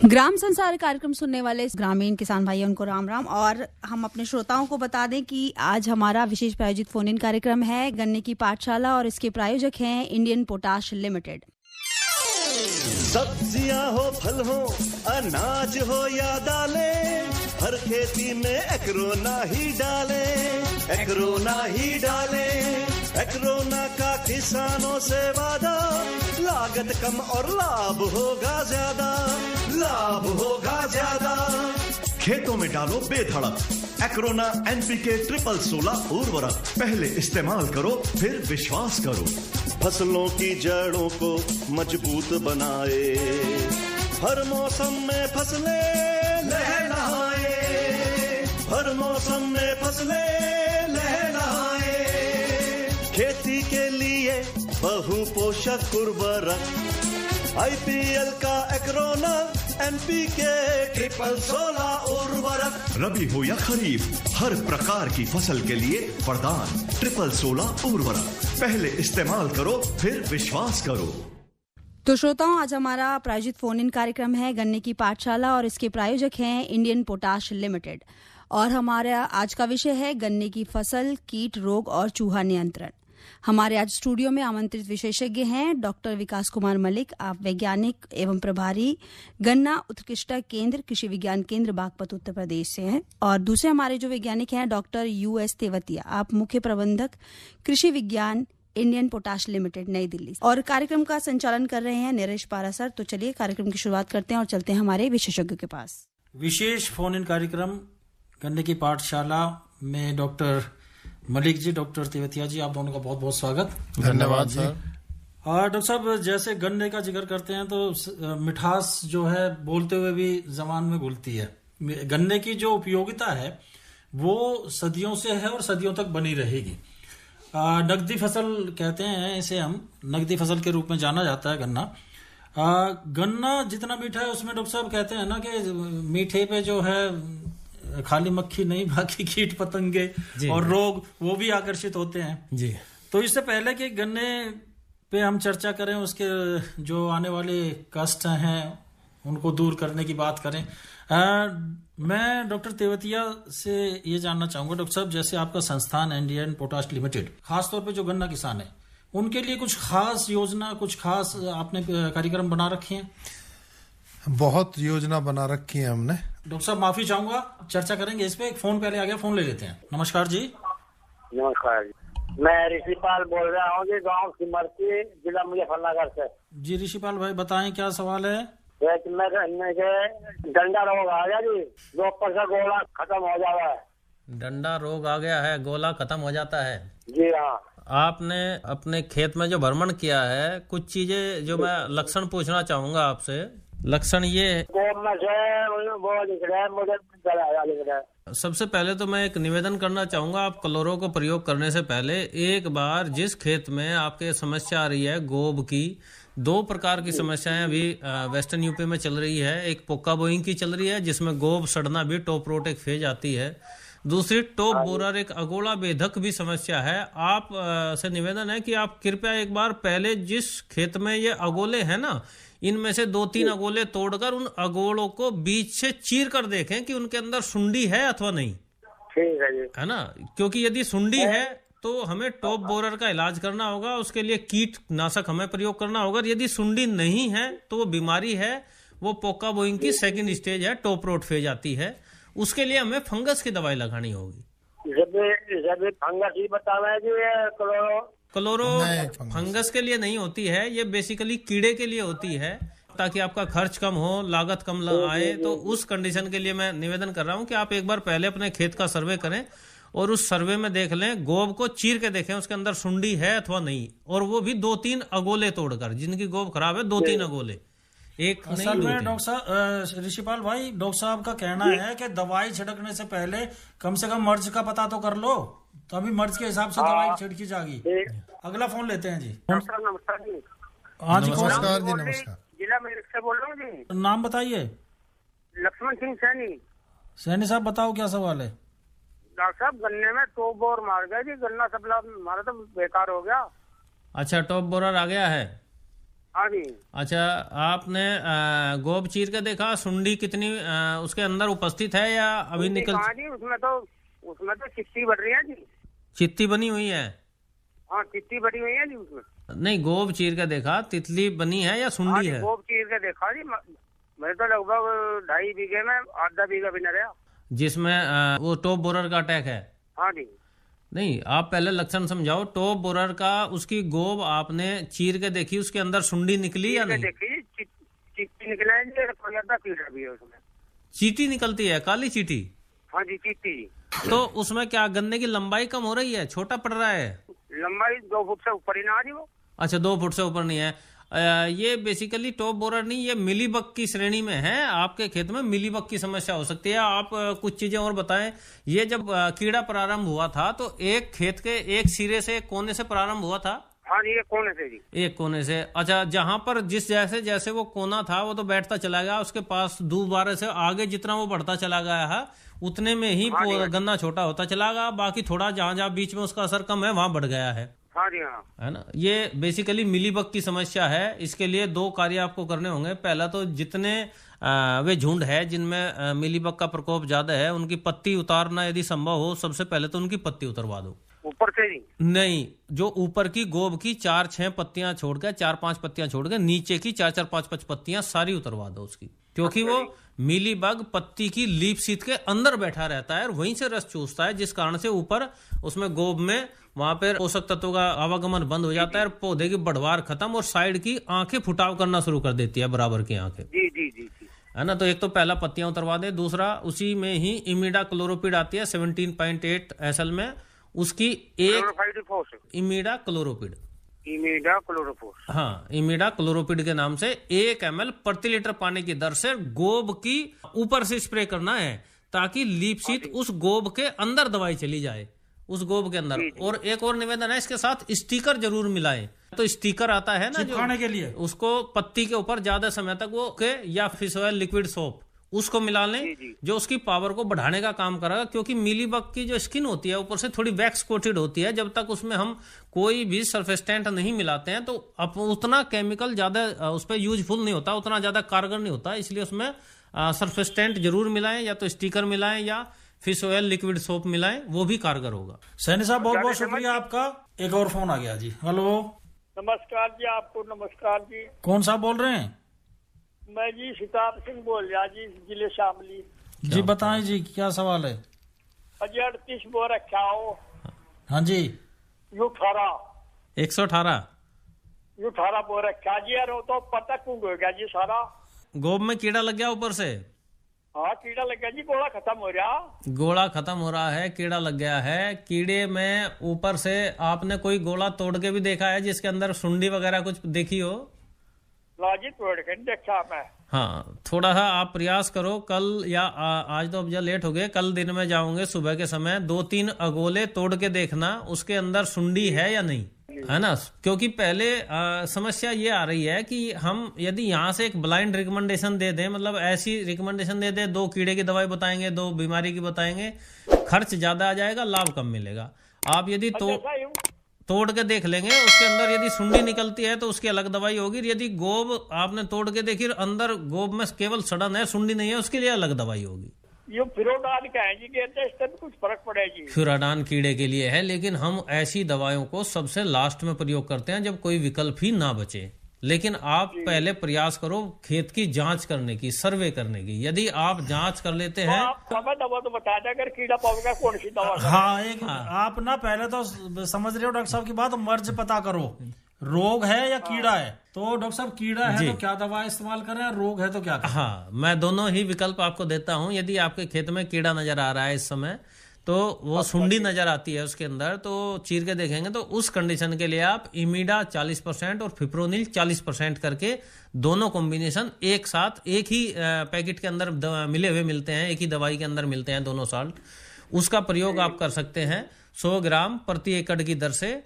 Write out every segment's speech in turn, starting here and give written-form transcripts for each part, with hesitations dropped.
ग्राम संसार कार्यक्रम सुनने वाले ग्रामीण किसान भाइयों उनको राम राम। और हम अपने श्रोताओं को बता दें कि आज हमारा विशेष प्रायोजित फोन इन कार्यक्रम है गन्ने की पाठशाला और इसके प्रायोजक हैं इंडियन पोटाश लिमिटेड। सब्जियां हो, फल हो, अनाज हो या दालें, हर खेती में एक्रोना ही डालें, एक्रोना ही डालें। एक्रोना का किसानों से वादा, लागत कम और लाभ होगा ज्यादा, लाभ होगा ज्यादा। खेतों में डालो बेधड़क एक्रोना NPK 16 उर्वरक, पहले इस्तेमाल करो फिर विश्वास करो। फसलों की जड़ों को मजबूत बनाए, हर मौसम में फसलें लहलहाए, हर मौसम में फसलें लहलहाए। खेती के लिए बहु पोषक उर्वरक, IPL का एक्रोना NPK 16 उर्वरक। रबी हो या खरीफ, हर प्रकार की फसल के लिए वरदान 16 उर्वरक, पहले इस्तेमाल करो फिर विश्वास करो। तो श्रोताओं, आज हमारा प्रायोजित फोन इन कार्यक्रम है गन्ने की पाठशाला और इसके प्रायोजक हैं इंडियन पोटाश लिमिटेड। और हमारा आज का विषय है गन्ने की फसल, कीट रोग और चूहा नियंत्रण। हमारे आज स्टूडियो में आमंत्रित विशेषज्ञ हैं डॉक्टर विकास कुमार मलिक, आप वैज्ञानिक एवं प्रभारी गन्ना उत्कृष्टता केंद्र कृषि विज्ञान केंद्र बागपत उत्तर प्रदेश से हैं। और दूसरे हमारे जो वैज्ञानिक हैं डॉक्टर US तेवतिया, आप मुख्य प्रबंधक कृषि विज्ञान इंडियन पोटाश लिमिटेड नई दिल्ली। और कार्यक्रम का संचालन कर रहे हैं नरेश पारासर। तो चलिए कार्यक्रम की शुरुआत करते हैं और चलते हैं हमारे विशेषज्ञ के पास। विशेष फोन इन कार्यक्रम गन्ने की पाठशाला में डॉक्टर मलिक जी, डॉक्टर तेवतिया जी, आप दोनों का बहुत बहुत स्वागत। धन्यवाद सर। और डॉक्टर साहब, जैसे गन्ने का जिक्र करते हैं तो मिठास जो है बोलते हुए भी जबान में घुलती है। गन्ने की जो उपयोगिता है वो सदियों से है और सदियों तक बनी रहेगी। नकदी फसल कहते हैं इसे, हम नकदी फसल के रूप में जाना जाता है गन्ना। गन्ना जितना मीठा है उसमें डॉक्टर साहब कहते हैं ना कि मीठे पे जो है खाली मक्खी नहीं, बाकी कीट पतंगे और रोग वो भी आकर्षित होते हैं जी। तो इससे पहले कि गन्ने पे हम चर्चा करें, उसके जो आने वाले कष्ट हैं उनको दूर करने की बात करें, मैं डॉक्टर तेवतिया से ये जानना चाहूंगा डॉक्टर साहब, जैसे आपका संस्थान इंडियन पोटाश लिमिटेड, खासतौर पे जो गन्ना किसान है उनके लिए कुछ खास योजना, कुछ खास आपने कार्यक्रम बना रखे हैं? बहुत योजना बना रखी है हमने। डॉक्टर साहब माफी चाहूंगा, चर्चा करेंगे इस पे। एक फोन पहले आ गया, फोन ले लेते हैं। नमस्कार जी। नमस्कार जी, मैं ऋषिपाल बोल रहा हूँ जी, गाँव सिमरती, जिला मुजफ्फरनगर से। जी ऋषिपाल भाई, बताएं क्या सवाल है? डंडा रोग आ गया जी, 2% का गोला खत्म हो जाता है। डंडा रोग आ गया है, गोला खत्म हो जाता है जी हाँ। आपने अपने खेत में जो भ्रमण किया है, कुछ चीजें जो मैं लक्षण पूछना चाहूंगा आपसे। लक्षण ये सबसे पहले तो मैं एक निवेदन करना चाहूंगा, आप क्लोरो को प्रयोग करने से पहले एक बार जिस खेत में आपके समस्या आ रही है गोब की, 2 प्रकार की समस्याएं अभी वेस्टर्न यूपी में चल रही है। एक पोका बोइंग की चल रही है जिसमें गोब सड़ना भी टॉप रोट एक फेज आती है, दूसरी टॉप बोरर एक अगोला बेधक भी समस्या है। आप से निवेदन है कि आप कृपया एक बार पहले जिस खेत में ये अगोले हैं ना, इनमें से 2-3 अगोले तोड़कर उन अगोलों को बीच से चीर कर देखें कि उनके अंदर सुंडी है अथवा नहीं। ठीक है जी, है ना, क्योंकि यदि सुंडी है तो हमें टॉप बोरर का इलाज करना होगा, उसके लिए कीटनाशक हमें प्रयोग करना होगा। यदि सुंडी नहीं है तो वो बीमारी है, वो पोका बोइंग की 2nd स्टेज है, टॉप रोट फेज आती है, उसके लिए हमें फंगस की दवाई लगानी होगी। जब फंगस ही बताना है जी, क्लोरो फंगस के लिए नहीं होती है, ये बेसिकली कीड़े के लिए होती है, ताकि आपका खर्च कम हो, लागत कम आए। तो उस कंडीशन के लिए मैं निवेदन कर रहा हूँ कि आप एक बार पहले अपने खेत का सर्वे करें और उस सर्वे में देख लें, गोब को चीर के देखें उसके अंदर सुंडी है अथवा नहीं, और वो भी 2-3 अगोले तोड़कर, जिनकी गोब खराब है 2-3 अगोले, एक नहीं। असल में डॉक्टर साहब, ऋषिपाल भाई, डॉक्टर साहब का कहना है कि दवाई छिड़कने से पहले कम से कम मर्ज का पता तो कर लो, तो अभी मर्ज के हिसाब से दवाई छिड़की जाएगी। अगला फोन लेते हैं जी। नमस्कार जी। हाँ जी, नमस्कार जी। नमस्कार, जिला मेरठ से बोल रहा हूँ जी। नाम बताइए। लक्ष्मण सिंह सैनी। सैनी साहब बताओ क्या सवाल है? डॉक्टर साहब, गन्ने में टॉप बोर मार गया जी, गन्ना सब हमारा तो बेकार हो गया। अच्छा, टॉप बोरर आ गया है हाँ जी। अच्छा, आपने गोब चीर के देखा, सुंडी कितनी उसके अंदर उपस्थित है या अभी निकल? हाँ जी, उसमें तो चिट्टी बढ़ रही है जी। चित्ती बनी हुई है? हाँ, चिट्टी बनी हुई है जी उसमें। नहीं, गोब चीर के देखा, तितली बनी है या सुंडी है? गोब चीर के देखा जी, मेरे तो लगभग 2.5 बीघे में आधा बीघा भी न रहा, जिसमें वो टॉप बोरर का अटैक है। हाँ जी। नहीं, आप पहले लक्षण समझाओ। टॉप बोरर का, उसकी गोब आपने चीर के देखी, उसके अंदर सुंडी निकली या नहीं? देखी, चिट्टी निकला है जी, कोई आधा कीड़ा भी है उसमें। चीटी निकलती है, काली चीटी? हाँ जी, चिट्टी जी। तो उसमें क्या गन्ने की लंबाई कम हो रही है, छोटा पड़ रहा है? लंबाई 2 फुट से ऊपर ही ना आ रही वो। अच्छा, 2 फुट से ऊपर नहीं है। ये बेसिकली टॉप बोरर नहीं, ये मिलीबग की श्रेणी में है। आपके खेत में मिलीबग की समस्या हो सकती है। आप कुछ चीजें और बताएं। ये जब कीड़ा प्रारंभ हुआ था तो एक खेत के एक सिरे से, एक कोने से प्रारंभ हुआ था? हाँ जी, एक कोने से जी। एक कोने से। अच्छा, जहां पर जिस जैसे जैसे वो कोना था वो तो बैठता चला गया, उसके पास दोबारा से आगे जितना वो बढ़ता चला गया है उतने में ही गन्ना छोटा होता चला गया। बाकी थोड़ा जहां जहां बीच में उसका असर कम है वहां बढ़ गया है। हाँ जी, हाँ। है ना? ये बेसिकली मिलीबग की समस्या है। इसके लिए 2 कार्य आपको करने होंगे। पहला तो जितने वे झुंड है जिनमें मिलीबग का प्रकोप ज्यादा है, उनकी पत्ती उतारना यदि संभव हो, सबसे पहले तो उनकी पत्ती उतरवा दो। ऊपर से जी? नहीं, जो ऊपर की गोब की 4-6 पत्तियां छोड़ के, 4-5 पत्तियां छोड़ के, नीचे की 4-4, 5-5 पत्तियां सारी उतरवा दो उसकी, क्योंकि वो मिलीबग पत्ती की लीफ शीत के अंदर बैठा रहता है और वहीं से रस चूसता है, जिस कारण से ऊपर उसमें गोब में वहां पर पोषक तत्वों का आवागमन बंद हो जाता है और पौधे की बढ़वार खत्म और साइड की आंखें फुटाव करना शुरू कर देती है, बराबर की आंखें। जी जी जी जी। है ना? तो एक तो पहला पत्तियां उतरवा दे। दूसरा, उसी में ही इमिडा क्लोरोपिड आती है 17.8 SL में, उसकी एक इमिडा क्लोरोपिड, हाँ, इमिडा क्लोरोपिड के नाम से 1 ml प्रति लीटर पानी की दर से गोब की ऊपर से स्प्रे करना है, ताकि लीफ शीत उस गोब के अंदर दवाई चली जाए, उस गोब के अंदर। और एक और निवेदन है, इसके साथ स्टिकर जरूर मिलाएं। तो स्टिकर आता है ना चिपकाने के लिए, उसको पत्ती के ऊपर ज्यादा समय तक वो या फिश ऑयल लिक्विड सोप उसको मिला लें, जो उसकी पावर को बढ़ाने का काम करेगा। क्योंकि मिलीबग की जो स्किन होती है ऊपर से थोड़ी वैक्स कोटेड होती है, जब तक उसमें हम कोई भी सर्फेस्टेंट नहीं मिलाते हैं तो उतना केमिकल ज्यादा उस पर यूजफुल नहीं होता, उतना ज्यादा कारगर नहीं होता। इसलिए उसमें सर्फेस्टेंट जरूर मिलाएं, या तो स्टिकर मिलाएं या फिश ऑयल लिक्विड सोप मिलाएं, वो भी कारगर होगा। सैनी साहब, बहुत बहुत शुक्रिया आपका। एक और फोन आ गया जी। हेलो, नमस्कार जी, आपको नमस्कार जी। कौन साहब बोल रहे हैं? मैं जी सितार सिंह बोल रहा जी, जिले शामली जी। बताएं जी, क्या सवाल है? अजी 38 बो रखा हो। हाँ जी। 118 बो रखा जी यार, वो तो पता क्यों हो गया जी सारा। गोब में कीड़ा लग गया ऊपर से? हाँ, कीड़ा लग गया जी, गोला खत्म हो रहा। गोला खत्म हो रहा है, कीड़ा लग गया है। कीड़े में ऊपर से आपने कोई गोला तोड़ के भी देखा है जिसके अंदर सुंडी वगैरह कुछ देखी हो? लाजी तोड़ के देखा मैं। हाँ, थोड़ा सा आप प्रयास करो। कल या आज तो अब जब लेट हो गए, कल दिन में जाओगे सुबह के समय, 2-3 अगोले तोड़ के देखना उसके अंदर सुंडी है या नहीं, है ना? क्योंकि पहले समस्या ये आ रही है कि हम यदि यहाँ से एक ब्लाइंड रिकमेंडेशन दे दें, मतलब ऐसी रिकमेंडेशन दे दें, 2 कीड़े की दवाई बताएंगे, 2 बीमारी की बताएंगे, खर्च ज्यादा आ जाएगा, लाभ कम मिलेगा। आप यदि तोड़ के देख लेंगे, उसके अंदर यदि सुंडी निकलती है तो उसकी अलग दवाई होगी। यदि गोब आपने तोड़ के देखी, अंदर गोब में केवल सड़न है, सुंडी नहीं है, उसके लिए अलग दवाई होगी। ये फिरोडान का है जी, कहते हैं इससे कुछ फर्क पड़ेगी। फिरोडान कीड़े के लिए है, लेकिन हम ऐसी दवाइयों को सबसे लास्ट में प्रयोग करते हैं जब कोई विकल्प ही ना बचे। लेकिन आप पहले प्रयास करो खेत की जांच करने की, सर्वे करने की। यदि आप जांच कर लेते हैं, दवा तो बता दें, अगर कीड़ा पाओगे कौन सी दवा। हाँ, आप ना पहले तो समझ रहे हो डॉक्टर साहब की बात, मर्ज पता करो, रोग है या कीड़ा है। तो डॉक्टर साहब, कीड़ा है तो क्या दवा इस्तेमाल करें, रोग है तो क्या करें? हाँ, मैं दोनों ही विकल्प आपको देता हूं। यदि आपके खेत में कीड़ा नजर आ रहा है इस समय, तो वो सुंडी नजर आती है उसके अंदर, तो चीर के देखेंगे, तो उस कंडीशन के लिए आप इमिडा 40% और फिप्रोनिल 40% करके दोनों कॉम्बिनेशन एक साथ एक ही पैकेट के अंदर मिले हुए मिलते हैं, एक ही दवाई के अंदर मिलते हैं दोनों साल्ट, उसका प्रयोग आप कर सकते हैं। 100 ग्राम प्रति एकड़ की दर से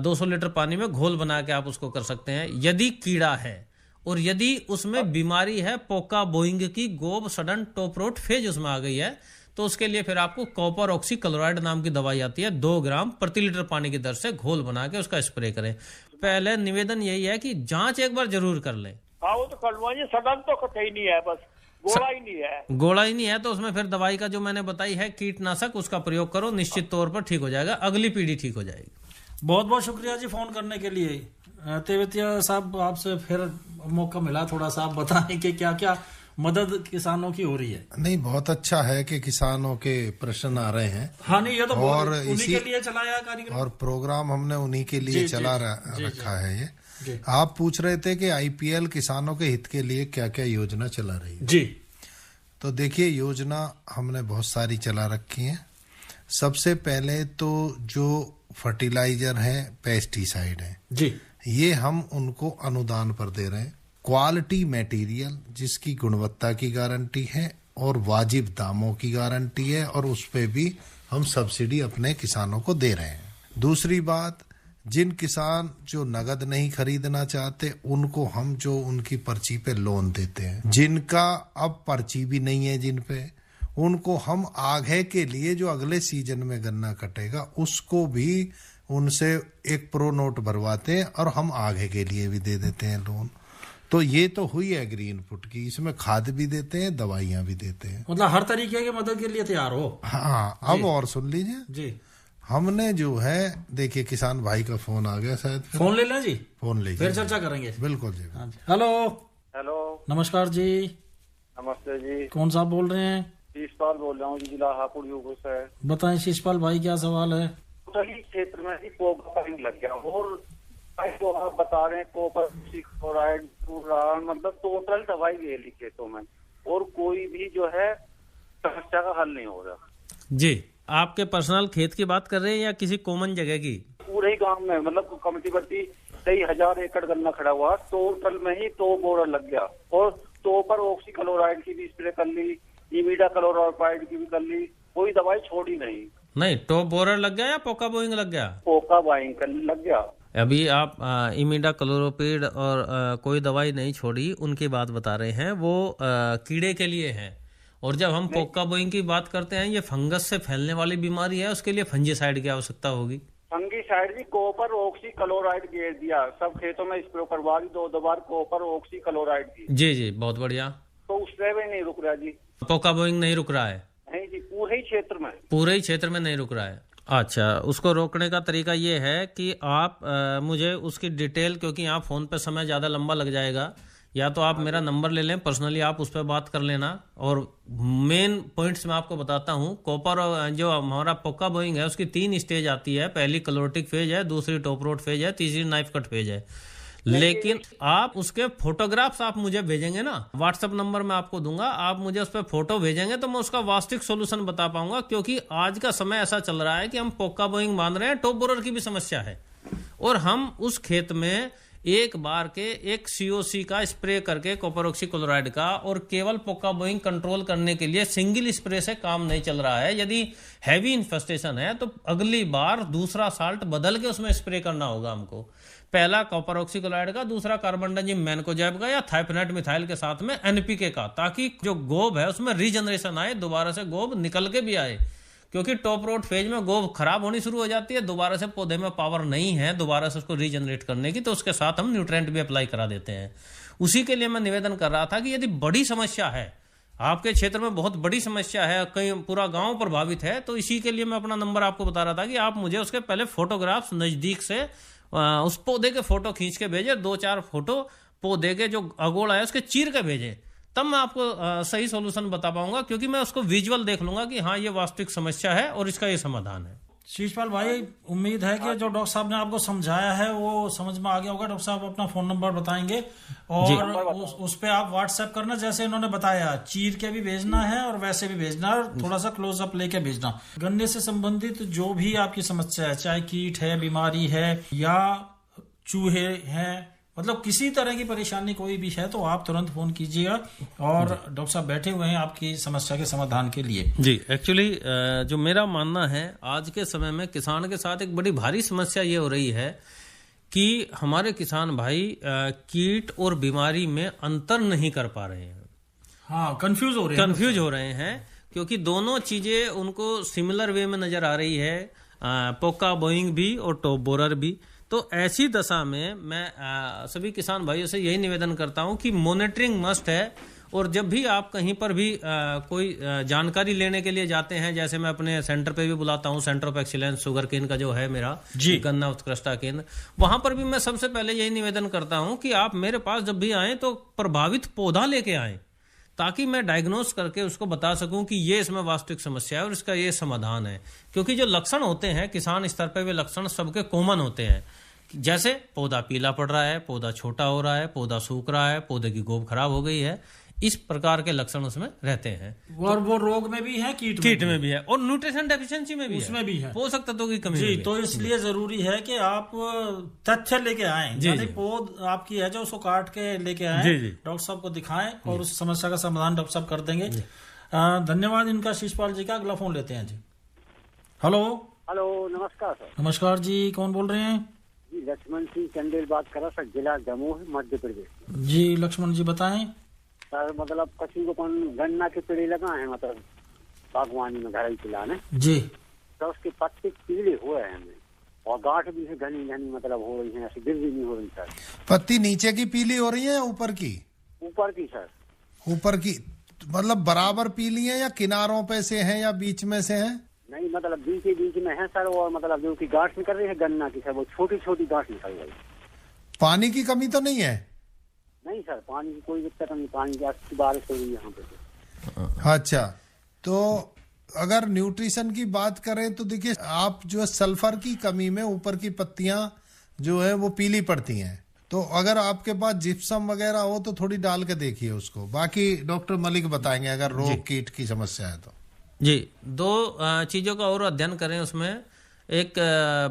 200 लीटर पानी में घोल बना के आप उसको कर सकते हैं। यदि कीड़ा है और यदि उसमें बीमारी है पोका बोइंग की, गोब सडन टॉप रोट फेज उसमें आ गई है, तो उसके लिए फिर आपको कॉपर ऑक्सी क्लोराइड नाम की दवाई आती है, 2 ग्राम प्रति लीटर पानी की दर से घोल बना के उसका स्प्रे करें। पहले निवेदन यही है कि जांच एक बार जरूर कर लें। हाँ वो तो कर लूंगा जी, सडन तो कतई नहीं है, बस गोला ही नहीं है। गोला ही नहीं है तो उसमें फिर दवाई का जो मैंने बताई है कीटनाशक, उसका प्रयोग करो, निश्चित तौर पर ठीक हो जाएगा, अगली पीढ़ी ठीक हो जाएगी। बहुत बहुत शुक्रिया जी फोन करने के लिए। तेवतिया साहब, आपसे फिर मौका मिला, थोड़ा सा आप बताएं कि क्या क्या मदद किसानों की हो रही है। नहीं, बहुत अच्छा है कि किसानों के प्रश्न आ रहे हैं। हाँ नहीं, ये तो और उन्हीं इसी के लिए चलाया कार्यक्रम, और प्रोग्राम हमने उन्हीं के लिए चला रखा है। ये आप पूछ रहे थे कि आईपीएल किसानों के हित के लिए क्या क्या योजना चला रही है। जी, तो देखिए, योजना हमने बहुत सारी चला रखी है। सबसे पहले तो जो फर्टिलाइजर है, पेस्टिसाइड है जी, ये हम उनको अनुदान पर दे रहे हैं। क्वालिटी मटेरियल जिसकी गुणवत्ता की गारंटी है और वाजिब दामों की गारंटी है, और उस पे भी हम सब्सिडी अपने किसानों को दे रहे हैं। दूसरी बात, जिन किसान जो नगद नहीं खरीदना चाहते उनको हम जो उनकी पर्ची पे लोन देते हैं, जिनका अब पर्ची भी नहीं है जिन पे, उनको हम आगे के लिए जो अगले सीजन में गन्ना कटेगा उसको भी उनसे एक प्रो नोट भरवाते हैं और हम आगे के लिए भी दे देते हैं लोन। तो ये तो हुई है ग्रीन फुट की, इसमें खाद भी देते हैं, दवाइयां भी देते हैं, मतलब हर तरीके की मदद के लिए तैयार हो। हाँ, अब और सुन लीजिए जी, हमने जो है, देखिए किसान भाई का फोन आ गया, शायद फोन ले लें जी, फोन लीजिए, फिर चर्चा करेंगे। बिल्कुल जी। हेलो, हेलो, नमस्कार जी, नमस्ते जी, कौन साहब बोल रहे हैं? शीशपाल बोल रहा हूँ जी, जिला हापुड़ यूपी से। बताएं शीशपाल भाई, क्या सवाल है? सही क्षेत्र में ही कोपा लग गया, और जो आप बता रहे हैं कॉपर क्लोराइड मतलब टोटल दवाई ले ली खेतों में, और कोई भी जो है समस्या का हल नहीं हो रहा। जी, आपके पर्सनल खेत की बात कर रहे हैं या किसी कॉमन जगह की? पूरे ही गांव में, मतलब कमिटी बत्ती 1000 एकड़ गन्ना खड़ा हुआ, टोटल में ही 2 बोरा लग गया, और तो पर ऑक्सी क्लोराइड की भी स्प्रे कर ली, इमीडा क्लोराइड की भी कर ली, कोई दवाई छोड़ी नहीं। टॉप बोरर लग गया या पोका बोइंग लग गया? पोका बाइंग लग गया। अभी आप इमिडा क्लोरोपिड और कोई दवाई नहीं छोड़ी, उनकी बात बता रहे हैं, वो कीड़े के लिए है। और जब हम पोका बोइंग की बात करते हैं, ये फंगस से फैलने वाली बीमारी है, उसके लिए फंजीसाइड की आवश्यकता होगी। फंगीसाइड भी कॉपर ऑक्सी क्लोराइड घेर दिया, सब खेतों में स्प्रे करवा दी 2 बार कॉपर ऑक्सी क्लोराइड की। जी जी, बहुत बढ़िया। तो उससे भी नहीं रुक रहा जी। पोका बोइंग नहीं रुक रहा है? नहीं जी, पूरे ही क्षेत्र में नहीं रुक रहा है। अच्छा, उसको रोकने का तरीका ये है कि आप मुझे उसकी डिटेल, क्योंकि यहाँ फोन पे समय ज़्यादा लंबा लग जाएगा, या तो आप मेरा नंबर ले लें, पर्सनली आप उस पर बात कर लेना, और मेन पॉइंट्स मैं आपको बताता हूँ। कॉपर जो हमारा पोका बोइंग है उसकी 3 स्टेज आती है, पहली क्लोरोटिक फेज है, दूसरी टॉप रोड फेज है, तीसरी नाइफ कट फेज है। लेकिन आप उसके फोटोग्राफ्स आप मुझे भेजेंगे ना, व्हाट्सएप नंबर मैं आपको दूंगा, आप मुझे उस पर फोटो भेजेंगे तो मैं उसका वास्तविक सोल्यूशन बता पाऊंगा। क्योंकि आज का समय ऐसा चल रहा है कि हम पोका बोइंग मान रहे हैं, टॉप बोरर की भी समस्या है, और हम उस खेत में एक बार के एक सीओसी का स्प्रे करके कॉपर ऑक्सी क्लोराइड का, और केवल पोका बोइंग कंट्रोल करने के लिए सिंगल स्प्रे से काम नहीं चल रहा है। यदि हैवी इन्फेस्टेशन है तो अगली बार दूसरा साल्ट बदल के उसमें स्प्रे करना होगा हमको। पहला कॉपर ऑक्सी क्लोराइड का, दूसरा कार्बनडाजिम मैनकोजैब का, या थाइफेनेट मिथाइल के साथ में एनपीके का, ताकि जो गोब है उसमें रीजनरेशन आए, दोबारा से गोब निकल के भी आए। क्योंकि टॉप रोड फेज में गोब खराब होनी शुरू हो जाती है, दोबारा से पौधे में पावर नहीं है दोबारा से उसको रीजनरेट करने की, तो उसके साथ हम न्यूट्रेंट भी अप्लाई करा देते हैं। उसी के लिए मैं निवेदन कर रहा था कि यदि बड़ी समस्या है, आपके क्षेत्र में बहुत बड़ी समस्या है, कहीं पूरा गांव प्रभावित है, तो इसी के लिए मैं अपना नंबर आपको बता रहा था कि आप मुझे उसके पहले फोटोग्राफ्स नजदीक से उस पौधे के फोटो खींच के भेजे, 2-4 फोटो पौधे के जो अगोड़ा है उसके चीर के भेजे, तब मैं आपको सही सॉल्यूशन बता पाऊंगा। क्योंकि मैं उसको विजुअल देख लूंगा कि हाँ, ये वास्तविक समस्या है और इसका ये समाधान है। शीशपाल भाई, उम्मीद है कि जो डॉक्टर साहब ने आपको समझाया है वो समझ में आ गया होगा। डॉक्टर साहब अपना फोन नंबर बताएंगे, और उस पे आप व्हाट्सएप करना, जैसे इन्होंने बताया, चीर के भी भेजना है और वैसे भी भेजना है, और थोड़ा सा क्लोजअप लेके भेजना। गन्ने से संबंधित जो भी आपकी समस्या है, चाहे कीट है, बीमारी है, या चूहे हैं, मतलब किसी तरह की परेशानी कोई भी है, तो आप तुरंत फोन कीजिएगा, और डॉक्टर साहब बैठे हुए हैं आपकी समस्या के समाधान के लिए। जी, एक्चुअली जो मेरा मानना है, आज के समय में किसान के साथ एक बड़ी भारी समस्या ये हो रही है कि हमारे किसान भाई कीट और बीमारी में अंतर नहीं कर पा रहे हैं। हाँ, कंफ्यूज हो रहे हैं। क्योंकि दोनों चीजें उनको सिमिलर वे में नजर आ रही है, पोका बोइंग भी और टॉप बोरर भी। तो ऐसी दशा में मैं सभी किसान भाइयों से यही निवेदन करता हूं कि मॉनिटरिंग मस्ट है। और जब भी आप कहीं पर भी कोई जानकारी लेने के लिए जाते हैं, जैसे मैं अपने सेंटर पे भी बुलाता हूं, centre of excellence sugarcane का जो है मेरा गन्ना उत्कृष्टता केंद्र, वहां पर भी मैं सबसे पहले यही निवेदन करता हूं कि आप मेरे पास जब भी आएं तो प्रभावित पौधा लेके आएं, ताकि मैं डायग्नोस करके उसको बता सकूं कि ये इसमें वास्तविक समस्या है और इसका ये समाधान है। क्योंकि जो लक्षण होते हैं किसान स्तर पे, वे लक्षण सबके कॉमन होते हैं। जैसे पौधा पीला पड़ रहा है, पौधा छोटा हो रहा है, पौधा सूख रहा है, पौधे की गोब खराब हो गई है, इस प्रकार के लक्षण उसमें रहते हैं। और वो रोग में भी है, कीट में भी है, और न्यूट्रिशन डेफिशिएंसी में भी उसमें भी है, पोषक तत्वों की कमी जी। तो इसलिए जरूरी है कि आप तथ्य लेके आए, यानी पौध आपकी है जो उसको काट के लेके आए, डॉक्टर साहब को दिखाएं और उस समस्या का समाधान डॉक्टर साहब कर देंगे। धन्यवाद इनका, शिशपाल जी का। अगला फोन लेते हैं जी। हेलो। नमस्कार सर। नमस्कार जी, कौन बोल रहे हैं? जी लक्ष्मण सिंह चंदेल बात कर रहा सर, जिला दमोह मध्य प्रदेश। जी लक्ष्मण जी बताएं। सर मतलब कसी को गन्ना के पेड़ लगा है, मतलब बागवानी में घर ही चलाने जी, तो उसके पत्ते पीले हुए हैं हमें, और गांठ भी है घनी घनी मतलब हो रही है, ऐसी गिर भी नहीं हो रही सर। पत्ती नीचे की पीली हो रही है या ऊपर की? ऊपर की सर। ऊपर की मतलब बराबर पीली है या किनारों पे से है या बीच में से है? नहीं मतलब बीच में है सर, और मतलब जो की गांठ निकल रही है गन्ना की सर, वो छोटी छोटी गांठ निकल रही। पानी की कमी तो नहीं है? नहीं सर, पानी की कोई दिक्कत नहीं, पानी की अच्छी बारिश हो रही है यहाँ पे। अच्छा, तो अगर न्यूट्रिशन की बात करें तो देखिए, आप जो है सल्फर की कमी में ऊपर की पत्तियां जो है वो पीली पड़ती हैं, तो अगर आपके पास जिप्सम वगैरह हो तो थोड़ी डाल के देखिए उसको। बाकी डॉक्टर मलिक बताएंगे अगर रोग कीट की समस्या है तो। जी, दो चीजों का और अध्ययन करें उसमें। एक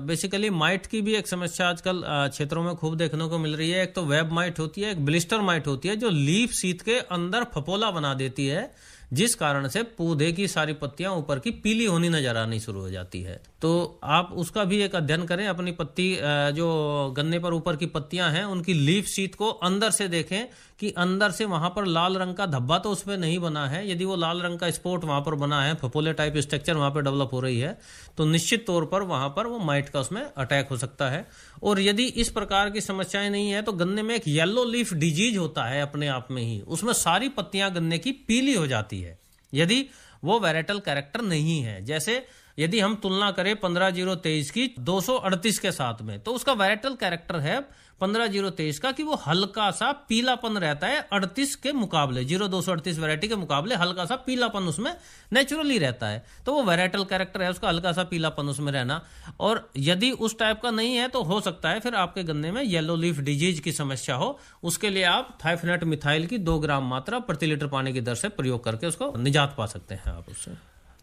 बेसिकली माइट की भी एक समस्या आजकल क्षेत्रों में खूब देखने को मिल रही है। एक तो वेब माइट होती है, एक ब्लिस्टर माइट होती है, जो लीफ शीट के अंदर फपोला बना देती है, जिस कारण से पौधे की सारी पत्तियां ऊपर की पीली होनी नजर आनी शुरू हो जाती है। तो आप उसका भी एक अध्ययन करें। अपनी पत्ती जो गन्ने पर ऊपर की पत्तियां हैं उनकी लीफ शीट को अंदर से देखें कि अंदर से वहां पर लाल रंग का धब्बा तो उसमें नहीं बना है। यदि वो लाल रंग का स्पॉट वहां पर बना है, फपोले टाइप स्ट्रक्चर वहां पर डेवलप हो रही है, तो निश्चित तौर पर वहां पर वो माइट का उसमें अटैक हो सकता है। और यदि इस प्रकार की समस्याएं नहीं है तो गन्ने में एक येलो लीफ डिजीज होता है अपने आप में ही, उसमें सारी पत्तियां गन्ने की पीली हो जाती है यदि वो वेराइटल कैरेक्टर नहीं है। जैसे यदि हम तुलना करें 15-0-23 की 238 के साथ में, तो उसका वेराइटल कैरेक्टर है 15-0-23 का कि वो हल्का सा पीलापन रहता है 38 के मुकाबले, 0-238 वैरायटी के मुकाबले हल्का सा पीलापन उसमें नेचुरली रहता है। तो वो वेराइटल कैरेक्टर है उसका, हल्का सा पीलापन उसमें रहना। और यदि उस टाइप का नहीं है तो हो सकता है फिर आपके गन्ने में येलो लीफ डिजीज की समस्या हो। उसके लिए आप थाइफनेट मिथाइल की 2 ग्राम मात्रा प्रति लीटर पानी की दर से प्रयोग करके उसको निजात पा सकते हैं आप उससे।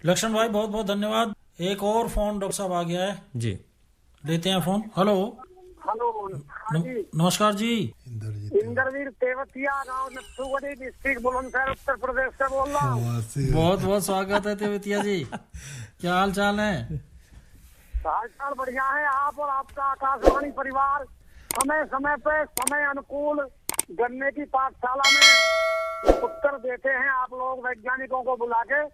लक्ष्मण भाई बहुत बहुत धन्यवाद। एक और फोन डॉक्टर साहब आ गया है जी, लेते हैं फोन। हेलो। नमस्कार जी। इंद्रवीर तेवतिया, गाँव नथुगढ़ी, डिस्ट्रिक्ट बुलंदशहर, उत्तर प्रदेश से बोल रहा हूँ। बहुत बहुत स्वागत है तेवतिया जी, क्या हाल चाल है? हाल चाल बढ़िया है। आप और आपका आकाशवाणी परिवार समय समय पे समय अनुकूल गन्ने की पाठशाला में उत्तर देते हैं आप लोग वैज्ञानिकों को बुला के।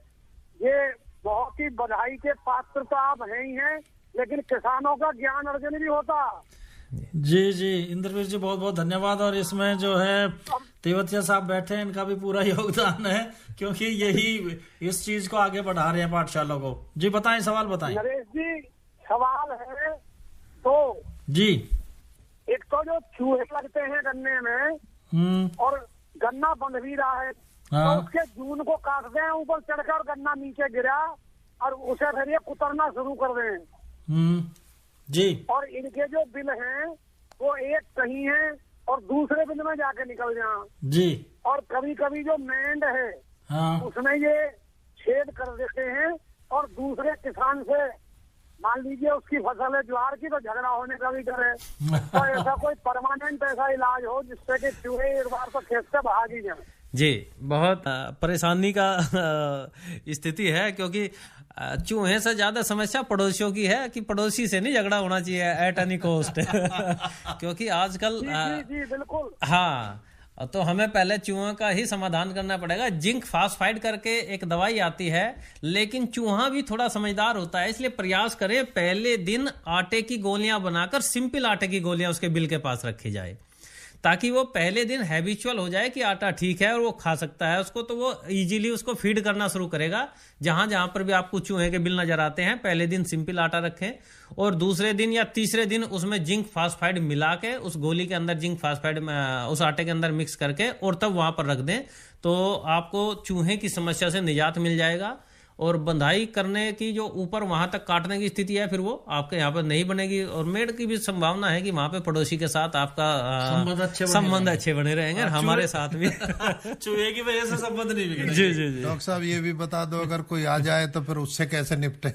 ये बहुत ही बधाई के पात्र तो आप हैं ही हैं, लेकिन किसानों का ज्ञान अर्जन भी होता। जी जी इंद्रवीर जी बहुत बहुत धन्यवाद। और इसमें जो है तेवतिया साहब बैठे हैं, इनका भी पूरा योगदान है, क्योंकि यही इस चीज को आगे बढ़ा रहे हैं पाठशाला को। जी बताएं, सवाल बताएं। नरेश जी सवाल है तो जी, एक तो जो चूहे लगते हैं गन्ने में और गन्ना बंध भी रहा है, तो उसके जून को काट दें, ऊपर चढ़कर गन्ना नीचे गिरा और उसे फिर ये कुतरना शुरू कर दें जी। और इनके जो बिल हैं वो एक कहीं है और दूसरे बिल में जाके निकल जाए जी। और कभी कभी जो मेंढ है उसमें ये छेद कर देते हैं और दूसरे किसान से, मान लीजिए उसकी फसल है ज्वार की, तो झगड़ा होने का भी डर है। तो ऐसा कोई परमानेंट ऐसा इलाज हो जिससे कि चूहे एक बार तो खेत से भाग ही जाए। जी, बहुत परेशानी का स्थिति है, क्योंकि चूहे से ज्यादा समस्या पड़ोसियों की है कि पड़ोसी से नहीं झगड़ा होना चाहिए एट एनी कॉस्ट। क्योंकि आजकल जी बिल्कुल। हाँ, तो हमें पहले चूहों का ही समाधान करना पड़ेगा। जिंक फास्फाइड करके एक दवाई आती है, लेकिन चूहा भी थोड़ा समझदार होता है, इसलिए प्रयास करें पहले दिन आटे की गोलियां बनाकर, सिंपल आटे की गोलियां उसके बिल के पास रखी जाए, ताकि वो पहले दिन हैबिचुअल हो जाए कि आटा ठीक है और वो खा सकता है उसको, तो वो इजीली उसको फीड करना शुरू करेगा। जहां जहां पर भी आपको चूहे के बिल नजर आते हैं, पहले दिन सिंपल आटा रखें और दूसरे दिन या तीसरे दिन उसमें जिंक फास्फाइड मिला के, उस गोली के अंदर जिंक फास्फाइड उस आटे के अंदर मिक्स करके और तब वहां पर रख दें, तो आपको चूहे की समस्या से निजात मिल जाएगा। और बंधाई करने की जो ऊपर वहां तक काटने की स्थिति है, फिर वो आपके यहाँ पर नहीं बनेगी। और मेड की भी संभावना है कि वहां पे पड़ोसी के साथ आपका संबंध अच्छे बने रहेंगे, हमारे साथ भी चूहे की वजह से संबंध नहीं बिगड़ेगा। जी जी जी। डॉक्टर साहब ये भी बता दो, अगर कोई आ जाए तो फिर उससे कैसे निपटे?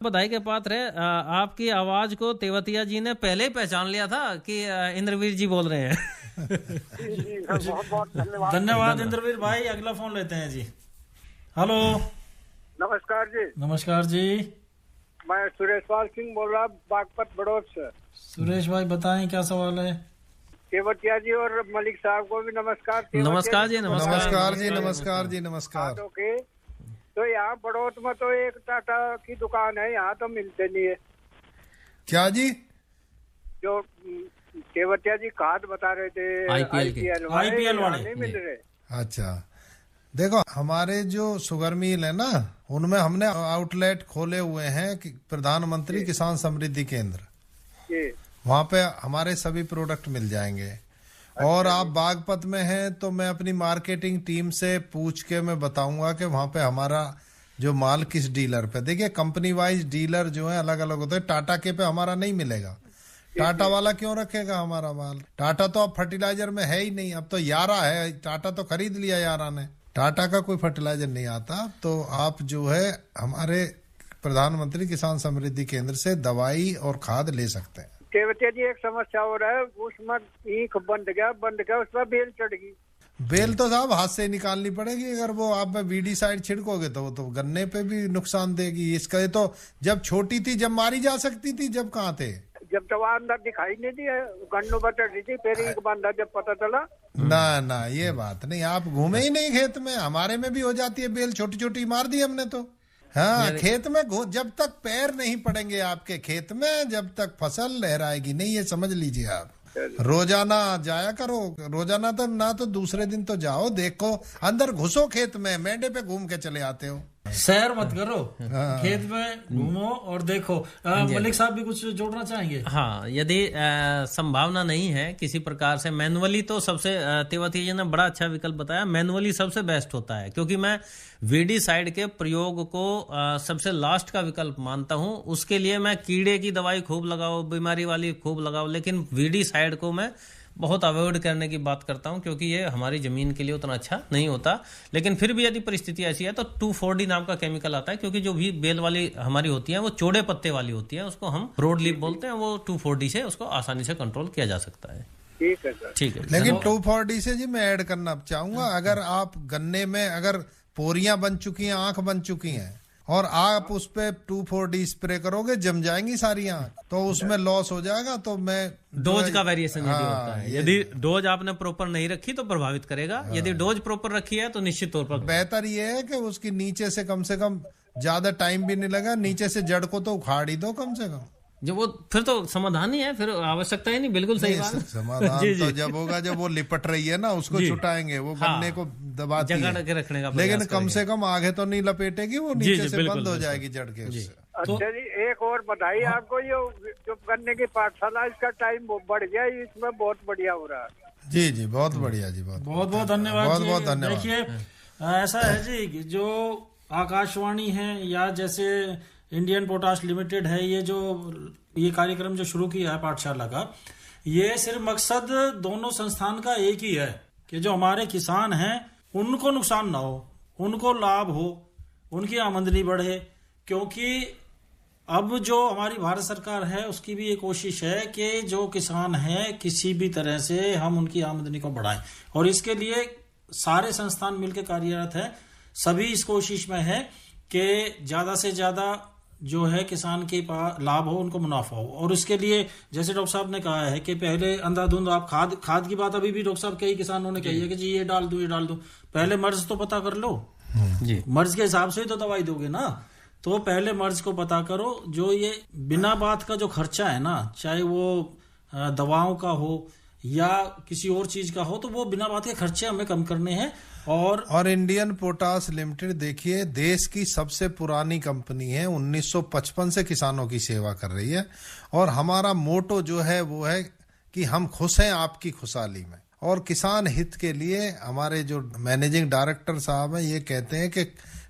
बधाई के पात्र है, आपकी आवाज को तेवतिया जी ने पहले ही पहचान लिया था कि इंद्रवीर जी बोल रहे हैं। बहुत बहुत धन्यवाद। धन्यवाद इंद्रवीर भाई। अगला फोन लेते हैं जी। हेलो, नमस्कार जी। नमस्कार जी। मैं सुरेशपाल सिंह बोल रहा, बागपत बड़ौद से। सुरेश भाई बताएं क्या सवाल है? केवटिया जी और मलिक साहब को भी नमस्कार। नमस्कार जी। नमस्कार जी। नमस्कार जी। नमस्कार। ओके, तो यहाँ बड़ौद में तो एक टाटा की दुकान है, यहाँ तो मिलते नहीं है। क्या जी? जो केवटिया जी खाद बता रहे थे IPL वाले नहीं मिल रहे। अच्छा, देखो हमारे जो शुगर मिल है ना, उनमें हमने आउटलेट खोले हुए हैं कि प्रधानमंत्री किसान समृद्धि केंद्र, वहाँ पे हमारे सभी प्रोडक्ट मिल जाएंगे। और आप बागपत में हैं तो मैं अपनी मार्केटिंग टीम से पूछ के मैं बताऊंगा कि वहाँ पे हमारा जो माल किस डीलर पे, देखिए कंपनी वाइज डीलर जो है अलग अलग होते हैं। टाटा के पे हमारा नहीं मिलेगा, टाटा वाला क्यों रखेगा हमारा माल? टाटा तो अब फर्टिलाइजर में है ही नहीं, अब तो यारा है, टाटा तो खरीद लिया यारा ने, टाटा का कोई फर्टिलाइजर नहीं आता। तो आप जो है हमारे प्रधानमंत्री किसान समृद्धि केंद्र से दवाई और खाद ले सकते हैं। केवटिया जी एक समस्या हो रहा है, उसमें ईख बंद गया उसमें बेल चढ़ गई। बेल तो साहब हाथ से निकालनी पड़ेगी, अगर वो आप वीडी साइड छिड़कोगे तो वो तो गन्ने पे भी नुकसान देगी। इसका तो जब छोटी थी जब मारी जा सकती थी, जब कहाँ थे, जब दवा अंदर दिखाई नहीं दी, गन्नों पर चढ़ रही थी, फिर एक बंदा जब पता चला। ना ना ये बात नहीं, आप घूमे ही नहीं खेत में, हमारे में भी हो जाती है बेल, छोटी छोटी मार दी हमने तो। हाँ, खेत में जब तक पैर नहीं पड़ेंगे आपके खेत में, जब तक फसल लहराएगी नहीं, ये समझ लीजिए आप। रोजाना जाया करो, रोजाना तो ना, तो दूसरे दिन तो जाओ, देखो अंदर घुसो खेत में, मेंढे पे घूम के चले आते हो। सैर मत करो, खेत में घूमो और देखो। मलिक साहब भी कुछ जोड़ना चाहेंगे? हाँ, यदि संभावना नहीं है किसी प्रकार से, मैनुअली तो सबसे, तेवतिया जी ने बड़ा अच्छा विकल्प बताया, मैनुअली सबसे बेस्ट होता है, क्योंकि मैं वीडी साइड के प्रयोग को सबसे लास्ट का विकल्प मानता हूं। उसके लिए मैं कीड़े की दवाई खूब लगाओ, बीमारी वाली खूब लगाओ, लेकिन वीडी साइड को मैं बहुत अवॉइड करने की बात करता हूं, क्योंकि ये हमारी जमीन के लिए उतना अच्छा नहीं होता। लेकिन फिर भी यदि परिस्थिति ऐसी है तो 2,4-D नाम का केमिकल आता है, क्योंकि जो भी बेल वाली हमारी होती है वो चौड़े पत्ते वाली होती है, उसको हम ब्रॉड लीफ बोलते हैं, वो 2,4-D से उसको आसानी से कंट्रोल किया जा सकता है। ठीक है सर, ठीक है। लेकिन 2,4-D से जी मैं ऐड करना चाहूंगा, अगर आप गन्ने में अगर पोरियां बन चुकी हैं, आंख बन चुकी हैं, और आप उस पे 2,4-D स्प्रे करोगे, जम जाएंगी सारी आंख, तो उसमें लॉस हो जाएगा। तो मैं डोज का वेरिएशन यदि होता है, यदि डोज आपने प्रॉपर नहीं रखी तो प्रभावित करेगा, यदि डोज प्रॉपर रखी है तो निश्चित तौर पर बेहतर ये है कि उसकी नीचे से कम ज्यादा टाइम भी नहीं लगा, नीचे से जड़ को तो उखाड़ ही दो कम से कम। जो वो फिर तो समाधान ही है, फिर आवश्यकता ही नहीं। बिल्कुल सही बात। समाधान जी, तो जब होगा जब वो लिपट रही है ना, उसको छुटाएंगे, वो गन्ने को दबाती है, जगड़ के रखने का, लेकिन कम से कम आगे तो नहीं लपेटेगी, वो नीचे से बंद हो जाएगी जड़ के उससे। अच्छा जी, एक और बधाई आपको, ये जो गन्ने की पाठशाला, इसका टाइम बढ़ गया, इसमें बहुत बढ़िया हो रहा है। जी जी, बहुत बढ़िया जी, बहुत बहुत धन्यवाद। बहुत बहुत धन्यवाद। देखिए ऐसा है जी, जो आकाशवाणी है या जैसे इंडियन पोटाश लिमिटेड है, ये कार्यक्रम जो शुरू किया है पाठशाला का, ये सिर्फ मकसद दोनों संस्थान का एक ही है कि जो हमारे किसान हैं उनको नुकसान ना हो, उनको लाभ हो, उनकी आमदनी बढ़े। क्योंकि अब जो हमारी भारत सरकार है उसकी भी ये कोशिश है कि जो किसान हैं किसी भी तरह से हम उनकी आमदनी को बढ़ाएं, और इसके लिए सारे संस्थान मिलकर कार्यरत है। सभी इस कोशिश में है कि ज्यादा से ज्यादा जो है किसान के पास लाभ हो, उनको मुनाफा हो। और इसके लिए जैसे डॉक्टर साहब ने कहा है कि पहले अंधाधुंध आप खाद की बात अभी भी डॉक्टर साहब कई किसानों ने कही है कि जी ये डाल दूं, पहले मर्ज तो पता कर लो जी, मर्ज के हिसाब से ही तो दवाई दोगे ना। तो पहले मर्ज को पता करो। जो ये बिना बात का जो खर्चा है ना, चाहे वो दवाओं का हो या किसी और चीज का हो, तो वो बिना बात के खर्चे हमें कम करने हैं। और इंडियन पोटाश लिमिटेड देखिए देश की सबसे पुरानी कंपनी है, 1955 से किसानों की सेवा कर रही है। और हमारा मोटो जो है वो है कि हम खुश हैं आपकी खुशहाली में। और किसान हित के लिए हमारे जो मैनेजिंग डायरेक्टर साहब हैं ये कहते हैं कि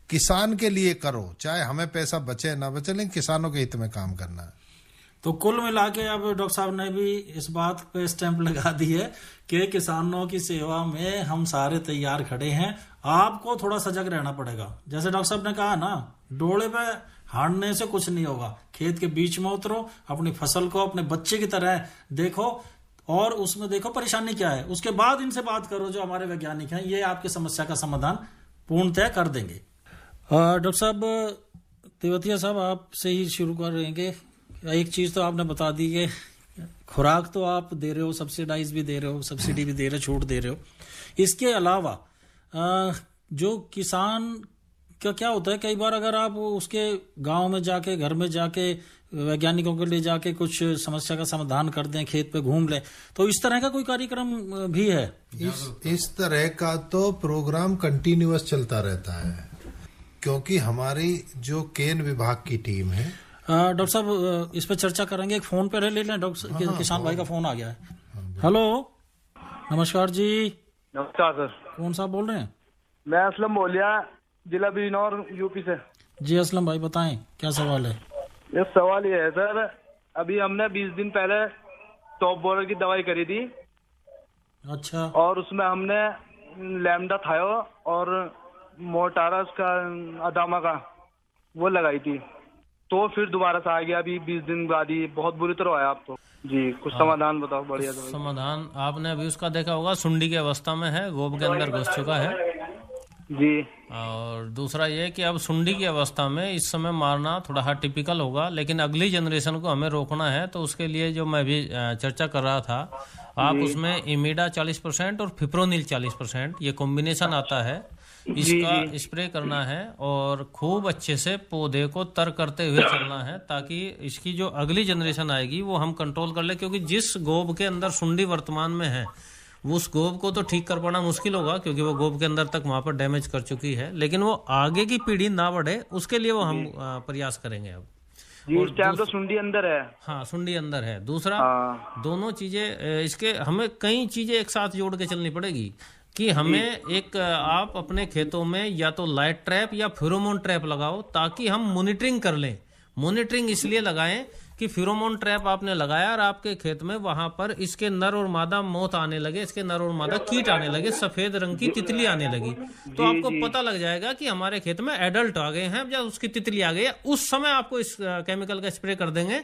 किसान के लिए करो, चाहे हमें पैसा बचे ना बचे, लेकिन किसानों के हित में काम करना है। तो कुल मिला के अब डॉक्टर साहब ने भी इस बात पे स्टैंप लगा दी है कि किसानों की सेवा में हम सारे तैयार खड़े हैं। आपको थोड़ा सजग रहना पड़ेगा। जैसे डॉक्टर साहब ने कहा ना, डोले पे हारने से कुछ नहीं होगा। खेत के बीच में उतरो, अपनी फसल को अपने बच्चे की तरह देखो और उसमें देखो परेशानी क्या है, उसके बाद इनसे बात करो। जो हमारे वैज्ञानिक हैं ये आपकी समस्या का समाधान पूर्णतः कर देंगे। डॉक्टर साहब तेवतिया साहब, आपसे ही शुरू करेंगे। एक चीज तो आपने बता दी कि खुराक तो आप दे रहे हो, सब्सिडाइज भी दे रहे हो, सब्सिडी भी दे रहे हो, छूट दे रहे हो। इसके अलावा जो किसान का क्या होता है, कई बार अगर आप उसके गांव में जाके, घर में जाके, वैज्ञानिकों के लिए जाके कुछ समस्या का समाधान कर दें, खेत पे घूम लें, तो इस तरह का कोई कार्यक्रम भी है? इस तरह का तो प्रोग्राम कंटिन्यूअस चलता रहता है, क्योंकि हमारी जो केन विभाग की टीम है। डॉक्टर साहब इस पर चर्चा करेंगे। एक फोन पे ले लें डॉक्टर, किसान भाई का फोन आ गया है। हेलो, नमस्कार जी। नमस्कार सर। कौन साहब बोल रहे हैं? मैं असलम बोलिया, जिला बिजनौर, यूपी से। जी असलम भाई बताएं, क्या सवाल है? ये सवाल ये है सर, अभी हमने 20 दिन पहले टॉप बोरर की दवाई करी थी। अच्छा। और उसमें हमने लैम्डा थायो और मोटारस का अदामा का वो लगाई थी, तो फिर दोबारा से आ गया अभी 20 दिन बाद ही। बहुत बुरी तरह आया आप तो जी, कुछ समाधान बताओ बढ़िया। समाधान आपने अभी उसका देखा होगा, सुंडी की अवस्था में है, गोब के अंदर घुस चुका है जी। और दूसरा ये कि अब सुंडी की अवस्था में इस समय मारना थोड़ा टिपिकल होगा, लेकिन अगली जनरेशन को हमें रोकना है। तो उसके लिए जो मैं भी चर्चा कर रहा था, आप उसमें इमीडा 40% और फिप्रोनिल 40%, ये कॉम्बिनेशन आता है, इसका स्प्रे करना है और खूब अच्छे से पौधे को तर करते हुए चलना है, ताकि इसकी जो अगली जनरेशन आएगी वो हम कंट्रोल कर ले। क्योंकि जिस गोब के अंदर सुंडी वर्तमान में है, उस गोब को तो ठीक कर पाना मुश्किल होगा, क्योंकि वो गोब के अंदर तक वहां पर डैमेज कर चुकी है। लेकिन वो आगे की पीढ़ी ना बढ़े, उसके लिए वो हम प्रयास करेंगे अब। और तो सुंडी अंदर है। हाँ, सुंडी अंदर है। दूसरा, दोनों चीजें इसके हमें कई चीजें एक साथ जोड़ के चलनी पड़ेगी कि हमें एक आप अपने खेतों में या तो लाइट ट्रैप या फेरोमोन ट्रैप लगाओ, ताकि हम मॉनिटरिंग कर लें। मॉनिटरिंग इसलिए लगाएं कि फेरोमोन ट्रैप आपने लगाया और आपके खेत में वहां पर इसके नर और मादा मोथ आने लगे, इसके नर और मादा कीट आने लगे, सफेद रंग की तितली आने लगी, तो आपको पता लग जाएगा कि हमारे खेत में एडल्ट आ गए हैं या उसकी तितली आ गई है। उस समय आपको इस केमिकल का स्प्रे कर देंगे,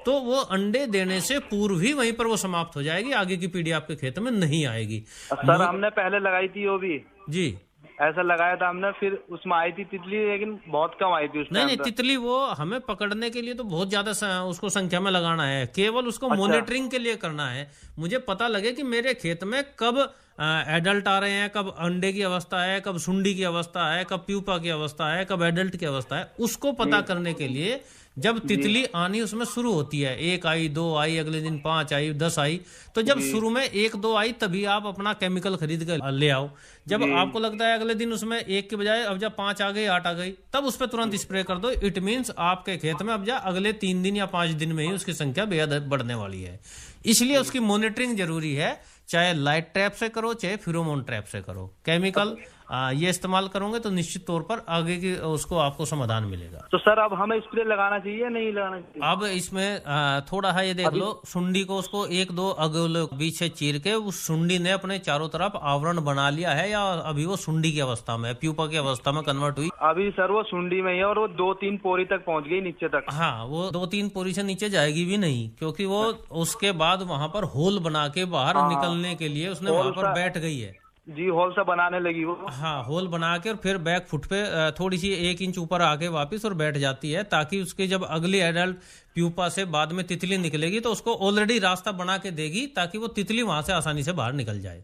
तो वो अंडे देने से पूर्व ही वहीं पर वो समाप्त हो जाएगी, आगे की पीढ़ी आपके खेत में नहीं आएगी। सर हमने पहले लगाई थी वो भी जी, ऐसा लगाया था हमने, फिर उसमें आई थी तितली, लेकिन बहुत कम आई थी उस नहीं तितली वो हमें पकड़ने के लिए तो बहुत ज्यादा उसको संख्या में लगाना है, केवल उसको मॉनिटरिंग के लिए करना है। मुझे पता लगे कि मेरे खेत में कब एडल्ट आ रहे हैं, कब अंडे की अवस्था है, कब सुंडी की अवस्था है, कब प्यूपा की अवस्था है, कब एडल्ट की अवस्था है, उसको पता करने के लिए जब तितली आनी उसमें शुरू होती है, 1 आई, 2 आई, अगले दिन 5 आई, 10 आई, तो जब शुरू में 1-2 आई तभी आप अपना केमिकल खरीद कर ले आओ। जब आपको लगता है अगले दिन उसमें 1 के बजाय अब जब 5 आ गई, 8 आ गई, तब उस पर तुरंत स्प्रे कर दो। इट मीन्स आपके खेत में अब अगले 3 दिन या 5 दिन में ही उसकी संख्या बेहद बढ़ने वाली है। इसलिए उसकी मॉनिटरिंग जरूरी है, चाहे लाइट ट्रैप से करो चाहे फेरोमोन ट्रैप से करो। केमिकल ये इस्तेमाल करोगे तो निश्चित तौर पर आगे की उसको आपको समाधान मिलेगा। तो सर अब हमें स्प्रे लगाना चाहिए नहीं लगाना चाहिए? अब इसमें थोड़ा है, ये देख लो, सुंडी को उसको 1-2 अगल बीच से चीर के उस सुंडी ने अपने चारों तरफ आवरण बना लिया है, या अभी वो सुंडी की अवस्था में, प्यूपा की अवस्था में कन्वर्ट हुई? अभी सर वो सुंडी में है और वो 2-3 पोरी तक पहुंच गई नीचे तक। हाँ, वो 2-3 पोरी से नीचे जाएगी भी नहीं, क्योंकि वो उसके बाद वहां पर होल बना के बाहर निकलने के लिए उसने वहां पर बैठ गई है। जी होल सा बनाने लगी वो। हाँ, होल बना के और फिर बैक फुट पे थोड़ी सी 1 इंच ऊपर आके वापस और बैठ जाती है, ताकि उसकी जब अगली एडल्ट प्यूपा से बाद में तितली निकलेगी तो उसको ऑलरेडी रास्ता बना के देगी, ताकि वो तितली वहां से आसानी से बाहर निकल जाए।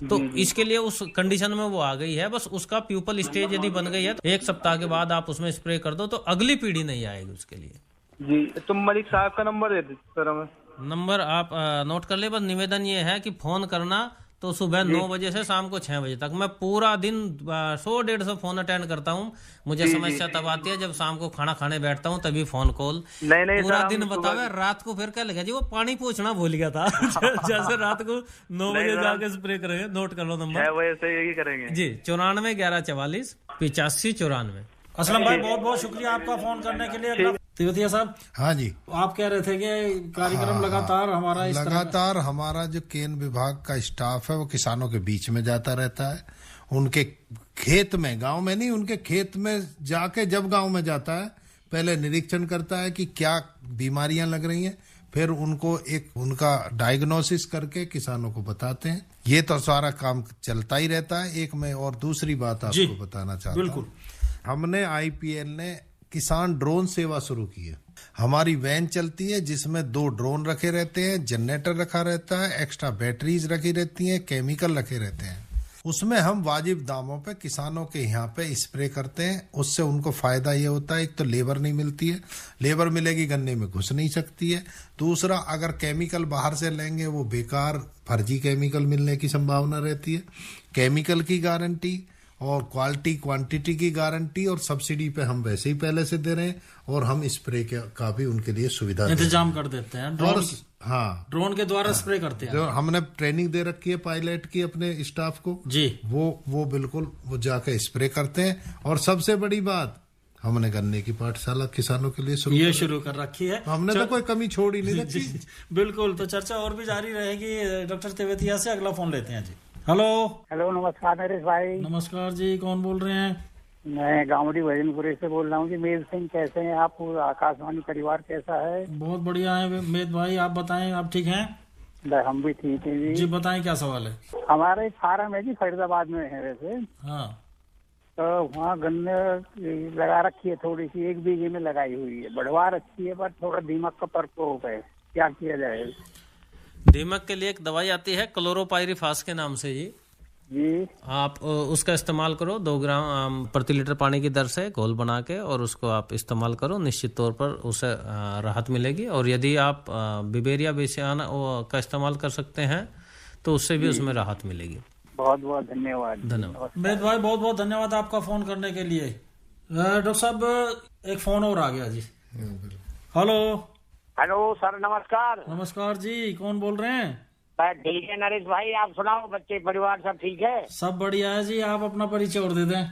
तो इसके लिए उस कंडीशन में वो आ गई है। बस उसका प्यूपल स्टेज यदि बन गई है तो 1 सप्ताह के बाद आप उसमें स्प्रे कर दो तो अगली पीढ़ी नहीं आएगी उसके लिए। जी, तुम मलिक साहब का नंबर दे दो सर हमें। नंबर आप नोट कर ले। बस निवेदन ये है कि फोन करना तो सुबह 9 बजे से शाम को 6 बजे तक। मैं पूरा दिन 100-150 फोन अटेंड करता हूँ। मुझे समस्या तब आती है जब शाम को खाना खाने बैठता हूँ, तभी फोन कॉल। नहीं पूरा दिन बतावे, रात को फिर क्या लगा जी वो पानी पूछना भूल गया था। जैसे रात को 9 बजे जाके स्प्रे करेंगे। नोट कर लो नंबर। 6 बजे से यही करेंगे जी। 94 11 44 85 94। असलम भाई बहुत बहुत शुक्रिया आपका फोन करने के लिए। तिवतिया साहब, हाँ जी, आप कह रहे थे कि कार्यक्रम लगातार हमारा जो केन विभाग का स्टाफ है वो किसानों के बीच में जाता रहता है। उनके खेत में, गांव में नहीं, उनके खेत में जाके जब गांव में जाता है पहले निरीक्षण करता है कि क्या बीमारियां लग रही हैं, फिर उनको एक उनका डायग्नोसिस करके किसानों को बताते हैं। ये तो सारा काम चलता ही रहता है। एक मैं और दूसरी बात आपको बताना चाहता हूँ। हमने IPL ने किसान ड्रोन सेवा शुरू की है। हमारी वैन चलती है जिसमें 2 ड्रोन रखे रहते हैं, जनरेटर रखा रहता है, एक्स्ट्रा बैटरीज रखी रहती हैं, केमिकल रखे रहते हैं। उसमें हम वाजिब दामों पे किसानों के यहाँ पे स्प्रे करते हैं। उससे उनको फायदा ये होता है, एक तो लेबर नहीं मिलती है, लेबर मिलेगी गन्ने में घुस नहीं सकती है। दूसरा, अगर केमिकल बाहर से लेंगे वो बेकार फर्जी केमिकल मिलने की संभावना रहती है। केमिकल की गारंटी और क्वालिटी क्वांटिटी की गारंटी और सब्सिडी पे हम वैसे ही पहले से दे रहे हैं, और हम स्प्रे का भी उनके लिए सुविधा इंतजाम कर देते हैं। ड्रोन, हाँ, ड्रोन के द्वारा स्प्रे करते हैं। जो हमने ट्रेनिंग दे रखी है पायलट की अपने स्टाफ को जी, वो बिल्कुल वो जाके स्प्रे करते हैं। और सबसे बड़ी बात, हमने गन्ने की पाठशाला किसानों के लिए शुरू कर रखी है। हमने तो कोई कमी छोड़ी नहीं रखी। बिल्कुल, तो चर्चा और भी जारी रहेगी। डॉक्टर तेवतिया से अगला फोन लेते हैं जी। हेलो नमस्कार नरेश भाई। नमस्कार जी, कौन बोल रहे हैं? मैं गांवड़ी भजनपुरी से बोल रहा हूँ जी। मेद सिंह, कैसे हैं आप? आकाशवाणी परिवार कैसा है? बहुत बढ़िया है मेद भाई, आप बताएं, आप ठीक हैं? हम भी ठीक हैं जी। बताएं क्या सवाल है? हमारा एक फार्म है जी, फरीदाबाद में है वैसे। हाँ, तो वहाँ गन्ने लगा रखी है, थोड़ी सी 1 बीघे में लगाई हुई है। बढ़वार अच्छी है पर थोड़ा दीमक का प्रकोप है, क्या किया जाए? दीमक के लिए एक दवाई आती है क्लोरोपाइरिफास के नाम से जी। आप उसका इस्तेमाल करो 2 ग्राम प्रति लीटर पानी की दर से घोल बना के, और उसको आप इस्तेमाल करो। निश्चित तौर पर उसे राहत मिलेगी। और यदि आप बिबेरिया बेसियाना का इस्तेमाल कर सकते हैं तो उससे भी उसमें राहत मिलेगी। बहुत बहुत धन्यवाद। मेद भाई बहुत बहुत धन्यवाद आपका फोन करने के लिए। डॉक्टर साहब, एक फोन और आ गया जी। हेलो सर, नमस्कार। नमस्कार जी, कौन बोल रहे हैं? ठीक है नरेश भाई, आप सुनाओ, बच्चे परिवार सब ठीक है? सब बढ़िया है जी। आप अपना परिचय और दे दें।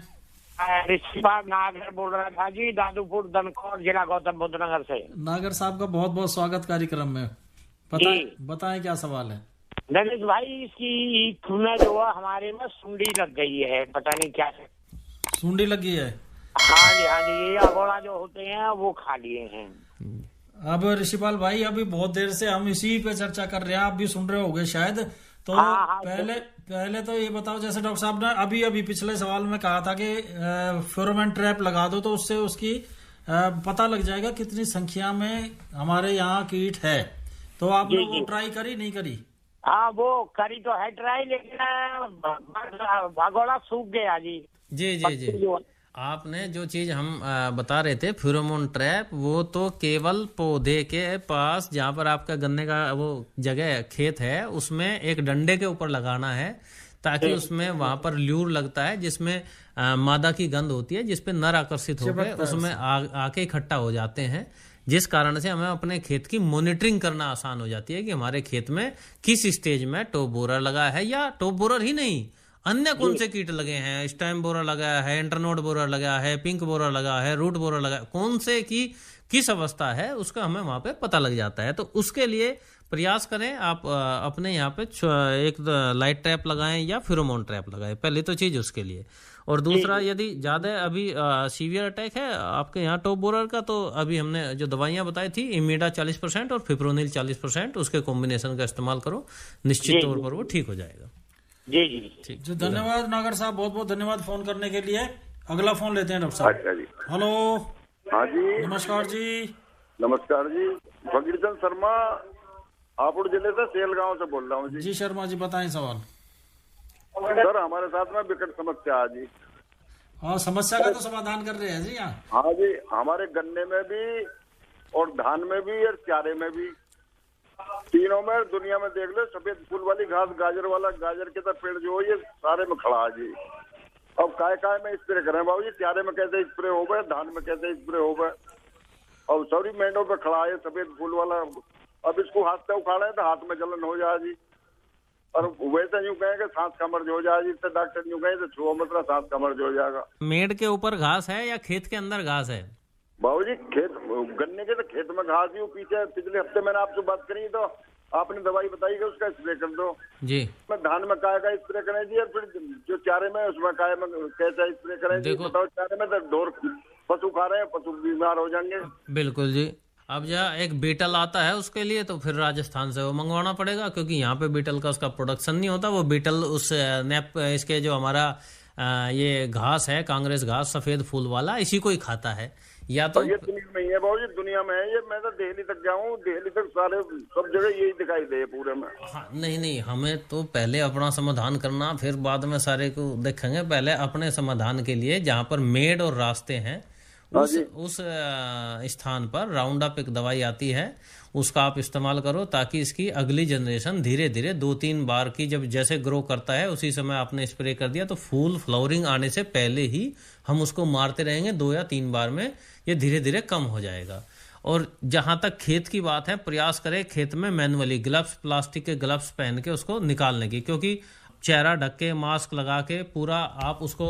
ऋषिपाल नागर बोल रहा था जी, दादूपुर दनकौर, जिला गौतम बुद्ध नगर से। नागर साहब का बहुत बहुत स्वागत कार्यक्रम में। बताएं क्या सवाल है? नरेश भाई, इसकी खूना जो है हमारे में सुंडी लग गई है, पता नहीं क्या है। सुंडी लगी है? हाँ जी, ये अगोड़ा जो होते हैं वो खा लिए हैं। अब ऋषिपाल भाई, अभी बहुत देर से हम इसी पे चर्चा कर रहे हैं, आप भी सुन रहे होंगे शायद। तो पहले तो ये बताओ, जैसे डॉक्टर साहब ने अभी पिछले सवाल में कहा था कि फेरोमोन ट्रैप लगा दो तो उससे उसकी पता लग जाएगा कितनी संख्या में हमारे यहाँ कीट है। तो आपने वो ट्राई करी नहीं करी? हाँ, वो करी तो है ट्राई, लेकिन भगोड़ा सूख गया जी। जी। आपने जो चीज हम बता रहे थे फेरोमोन ट्रैप, वो तो केवल पौधे के पास जहाँ पर आपका गन्ने का वो जगह खेत है उसमें एक डंडे के ऊपर लगाना है, ताकि उसमें वहां पर ल्यूर लगता है जिसमें मादा की गंध होती है, जिसपे नर आकर्षित होकर उसमें आके इकट्ठा हो जाते हैं, जिस कारण से हमें अपने खेत की मॉनिटरिंग करना आसान हो जाती है कि हमारे खेत में किस स्टेज में टॉप बोरर लगा है, या टॉप बोरर ही नहीं अन्य कौन से कीट लगे हैं, स्टेम बोरर लगा है, इंटरनोड बोरर लगा है, पिंक बोरर लगा है, रूट बोरर लगा है, कौन से की किस अवस्था है उसका हमें वहां पे पता लग जाता है। तो उसके लिए प्रयास करें आप अपने यहाँ पे एक लाइट ट्रैप लगाएं या फेरोमोन ट्रैप लगाएं, पहली तो चीज उसके लिए। और दूसरा, यदि ज्यादा अभी सीवियर अटैक है आपके यहाँ टॉप बोरर का, तो अभी हमने जो दवाइयां बताई थी, इमीडा 40% और फिप्रोनिल 40%, उसके कॉम्बिनेशन का इस्तेमाल करो, निश्चित तौर पर वो ठीक हो जाएगा। जी जी जी धन्यवाद नागर साहब, बहुत बहुत धन्यवाद फोन करने के लिए। अगला फोन लेते हैं डॉक्टर साहब। अच्छा जी। हेलो। हाँ जी नमस्कार जी। नमस्कार जी, फकीरचंद शर्मा हापुड़ जिले से सेल गांव से बोल रहा हूँ जी। जी शर्मा जी बताएं सवाल। सर हमारे साथ में विकट समस्या है जी। हाँ समस्या का तो समाधान कर रहे हैं जी यहाँ। हाँ जी, हमारे गन्ने में भी और धान में भी और चारे में भी, तीनों में दुनिया में देख लो, सफेद फूल वाली घास, गाजर के तो पेड़ जो है ये सारे में खड़ा है जी। अब काय में स्प्रे करें बाबू जी, चारे में कैसे स्प्रे हो गए, धान में कैसे स्प्रे हो गए, और सॉरी मेंढों पे खड़ा है सफेद फूल वाला। अब इसको हाथ से उखाड़े तो हाथ में जलन हो जाए जी, और वैसे यूँ कहें कि सांस का मर्ज हो जाए जी, तो डॉक्टर यूँ कहें तो छुआ मतलब सांस का मर्ज हो जाएगा। मेड़ के ऊपर घास है या खेत के अंदर घास है? बाबू जी खेत, गन्ने के तो खेत में घास ही पीछे पिछले हफ्ते मैंने आपसे बात करी तो आपने दवाई बताई कि उसका स्प्रे कर दो जी। मैं धान में काय का स्प्रे करें जी, और फिर जो चारे में उसमें काय में कैसा स्प्रे करें जी? बताओ, चारे में तो ढोर पशु खा रहे हैं, पशु बीमार हो जाएंगे। बिल्कुल जी। अब जहाँ एक बीटल आता है उसके लिए तो फिर राजस्थान से वो मंगवाना पड़ेगा, क्योंकि यहाँ पे बीटल का उसका प्रोडक्शन नहीं होता। वो बीटल उस इसके जो हमारा ये घास है, कांग्रेस घास सफेद फूल वाला, इसी को ही खाता है। या तो ये दुनिया में ही है बाबू जी, दुनिया में है ये। मैं तो दिल्ली तक गया हूँ, दिल्ली तक सारे सब जगह यही दिखाई दे पूरे में। हाँ नहीं, हमें तो पहले अपना समाधान करना, फिर बाद में सारे को देखेंगे। पहले अपने समाधान के लिए जहाँ पर मेड़ और रास्ते हैं उस स्थान पर राउंड अप एक दवाई आती है, उसका आप इस्तेमाल करो, ताकि इसकी अगली जनरेशन धीरे धीरे 2-3 बार की जब जैसे ग्रो करता है उसी समय आपने स्प्रे कर दिया तो फूल फ्लावरिंग आने से पहले ही हम उसको मारते रहेंगे 2 या 3 बार में, ये धीरे धीरे कम हो जाएगा। और जहां तक खेत की बात है, प्रयास करें खेत में मैनुअली ग्लव्स, प्लास्टिक के ग्लव्स पहन के उसको निकालने की, क्योंकि चेहरा ढक के मास्क लगा के पूरा आप उसको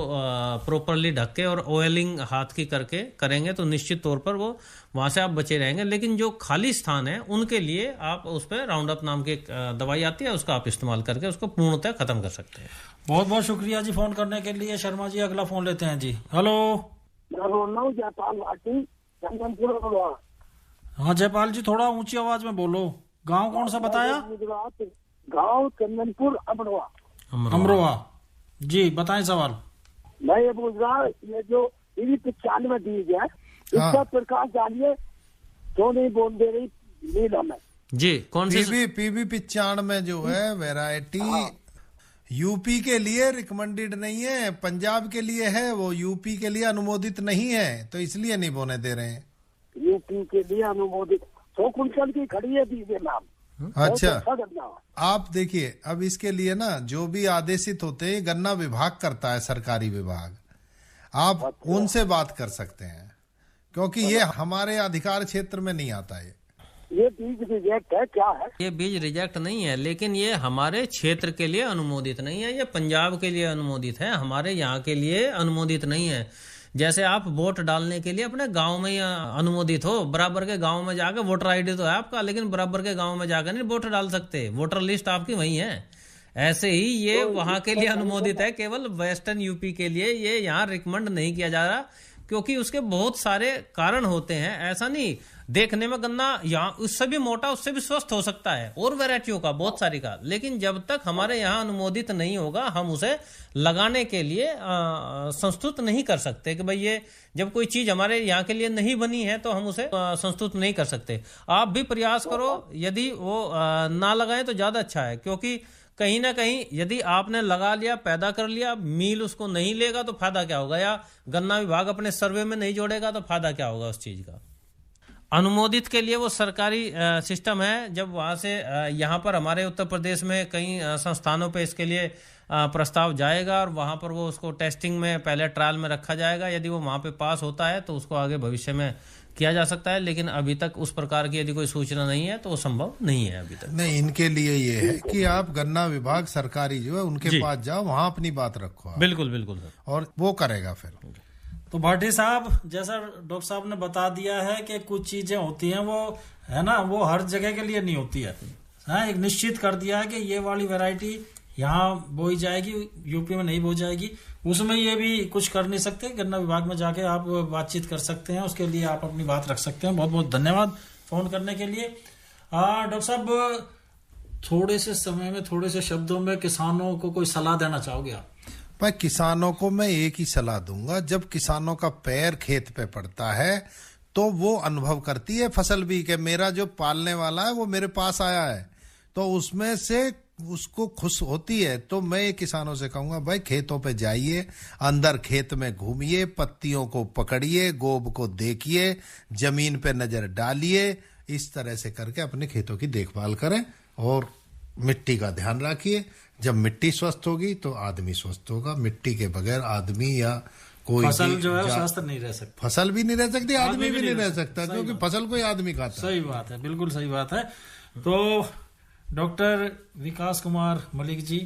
प्रॉपरली ढक के और ऑयलिंग हाथ की करके करेंगे तो निश्चित तौर पर वो वहां से आप बचे रहेंगे। लेकिन जो खाली स्थान है उनके लिए आप उस पर राउंड अप नाम की एक दवाई आती है, उसका आप इस्तेमाल करके उसको पूर्णतः खत्म कर सकते हैं। बहुत बहुत शुक्रिया जी फोन करने के लिए शर्मा जी। अगला फोन लेते हैं जी। हेलो। हाँ जयपाल जी, थोड़ा ऊंची आवाज में बोलो। गांव कौन सा बताया? गांव चंदनपुर अमरोहा जी, बताएं सवाल। मैं ये बोल रहा, ये जो 95 बीज है इसका प्रकाश डालिए तो नहीं बोल दे रही नील हमें जी। कौन सी? PB 95 जो है वैरायटी यूपी के लिए रिकमेंडेड नहीं है, पंजाब के लिए है, वो यूपी के लिए अनुमोदित नहीं है, तो इसलिए नहीं बोने दे रहे हैं। यूपी के लिए अनुमोदित 100 कुंटल की खड़ी है बीज नाम। अच्छा, आप देखिए, अब इसके लिए ना जो भी आदेशित होते हैं गन्ना विभाग करता है, सरकारी विभाग, आप उनसे बात कर सकते हैं, क्योंकि ये हमारे अधिकार क्षेत्र में नहीं आता है। ये बीज रिजेक्ट है क्या है? ये बीज रिजेक्ट नहीं है, लेकिन ये हमारे क्षेत्र के लिए अनुमोदित नहीं है। ये पंजाब के लिए अनुमोदित है, हमारे यहाँ के लिए अनुमोदित नहीं है। जैसे आप वोट डालने के लिए अपने गांव में ही अनुमोदित हो, बराबर के गांव में जाकर वोटर आईडी तो है आपका, लेकिन बराबर के गांव में जाकर नहीं वोट डाल सकते, वोटर लिस्ट आपकी वही है। ऐसे ही ये वहां के लिए अनुमोदित है, केवल वेस्टर्न यूपी के लिए ये यहाँ रिकमेंड नहीं किया जा रहा, क्योंकि उसके बहुत सारे कारण होते हैं। ऐसा नहीं, देखने में गन्ना यहाँ उससे भी मोटा, उससे भी स्वस्थ हो सकता है, और वैरायटियों का बहुत सारी का, लेकिन जब तक हमारे यहाँ अनुमोदित नहीं होगा हम उसे लगाने के लिए संस्तुत नहीं कर सकते कि भाई ये जब कोई चीज हमारे यहाँ के लिए नहीं बनी है तो हम उसे संस्तुत नहीं कर सकते। आप भी प्रयास करो, यदि वो ना लगाएं तो ज्यादा अच्छा है, क्योंकि कहीं ना कहीं यदि आपने लगा लिया, पैदा कर लिया, मील उसको नहीं लेगा तो फायदा क्या होगा, या गन्ना विभाग अपने सर्वे में नहीं जोड़ेगा तो फायदा क्या होगा उस चीज का। अनुमोदित के लिए वो सरकारी सिस्टम है, जब वहां से यहाँ पर हमारे उत्तर प्रदेश में कई संस्थानों पे इसके लिए प्रस्ताव जाएगा और वहां पर वो उसको टेस्टिंग में पहले ट्रायल में रखा जाएगा। यदि वो वहां पे पास होता है तो उसको आगे भविष्य में किया जा सकता है, लेकिन अभी तक उस प्रकार की यदि कोई सूचना नहीं है तो वो संभव नहीं है अभी तक। नहीं, इनके लिए ये है कि आप गन्ना विभाग सरकारी जो है उनके पास जाओ, वहां अपनी बात रखो आप। बिल्कुल बिल्कुल सर, और वो करेगा फिर। तो भाटी साहब, जैसा डॉक्टर साहब ने बता दिया है कि कुछ चीजें होती हैं वो है ना, वो हर जगह के लिए नहीं होती है। हाँ, एक निश्चित कर दिया है कि ये वाली वैरायटी यहाँ बोई जाएगी, यूपी में नहीं बोई जाएगी। उसमें ये भी कुछ कर नहीं सकते, गन्ना विभाग में जाके आप बातचीत कर सकते हैं, उसके लिए आप अपनी बात रख सकते हैं। बहुत बहुत धन्यवाद फोन करने के लिए। डॉक्टर साहब, थोड़े से समय में, थोड़े से शब्दों में किसानों को कोई सलाह देना चाहोगे आप? भाई किसानों को मैं एक ही सलाह दूंगा, जब किसानों का पैर खेत पे पड़ता है तो वो अनुभव करती है फसल भी कि मेरा जो पालने वाला है वो मेरे पास आया है, तो उसमें से उसको खुश होती है। तो मैं किसानों से कहूंगा भाई खेतों पे जाइए, अंदर खेत में घूमिए, पत्तियों को पकड़िए, गोब को देखिए, जमीन पे नजर डालिए, इस तरह से करके अपने खेतों की देखभाल करें और मिट्टी का ध्यान रखिए। जब मिट्टी स्वस्थ होगी तो आदमी स्वस्थ होगा। मिट्टी के बगैर आदमी या कोई फसल जो है स्वस्थ नहीं रह सकती, फसल भी नहीं रह सकती, आदमी भी नहीं रह सकता, क्योंकि फसल कोई आदमी खाता है। सही बात है, बिल्कुल सही बात है। तो डॉक्टर विकास कुमार मलिक जी,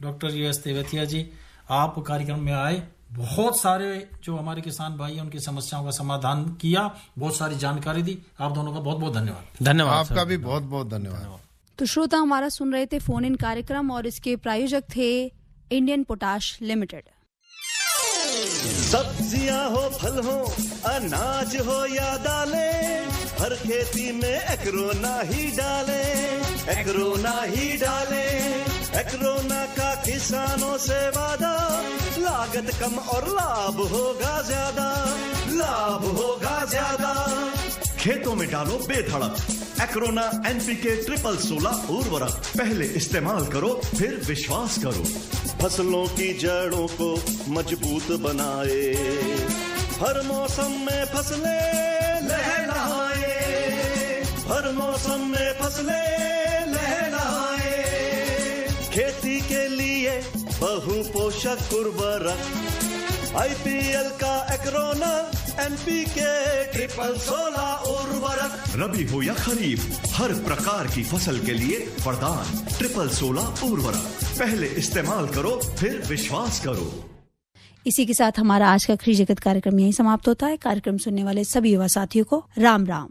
डॉक्टर US तेवतिया जी, आप कार्यक्रम में आए, बहुत सारे जो हमारे किसान भाई हैं उनकी समस्याओं का समाधान किया, बहुत सारी जानकारी दी। आप दोनों का बहुत बहुत धन्यवाद। धन्यवाद आपका भी बहुत बहुत धन्यवाद। तो श्रोता हमारा सुन रहे थे फोन इन कार्यक्रम और इसके प्रायोजक थे इंडियन पोटाश लिमिटेड। सब्जियां हो, फल हो, अनाज हो या दालें, हर खेती में एक्रोना ही डाले, एक्रोना ही डाले। एक्रोना का किसानों से वादा, लागत कम और लाभ होगा ज्यादा, लाभ होगा ज्यादा। खेतों में डालो बेधड़क एक्रोना NPK 16 उर्वरक, पहले इस्तेमाल करो फिर विश्वास करो। फसलों की जड़ों को मजबूत बनाए, हर मौसम में फसलें लहलहाए, हर मौसम में फसलें लहलहाए। खेती के लिए बहु पोषक उर्वरक, IPL का एक्रोना NPK 16 उर्वरक। रबी हो या खरीफ, हर प्रकार की फसल के लिए वरदान 16 उर्वरक, पहले इस्तेमाल करो फिर विश्वास करो। इसी के साथ हमारा आज का कृषि जगत कार्यक्रम यहीं समाप्त होता है। कार्यक्रम सुनने वाले सभी युवा साथियों को राम राम।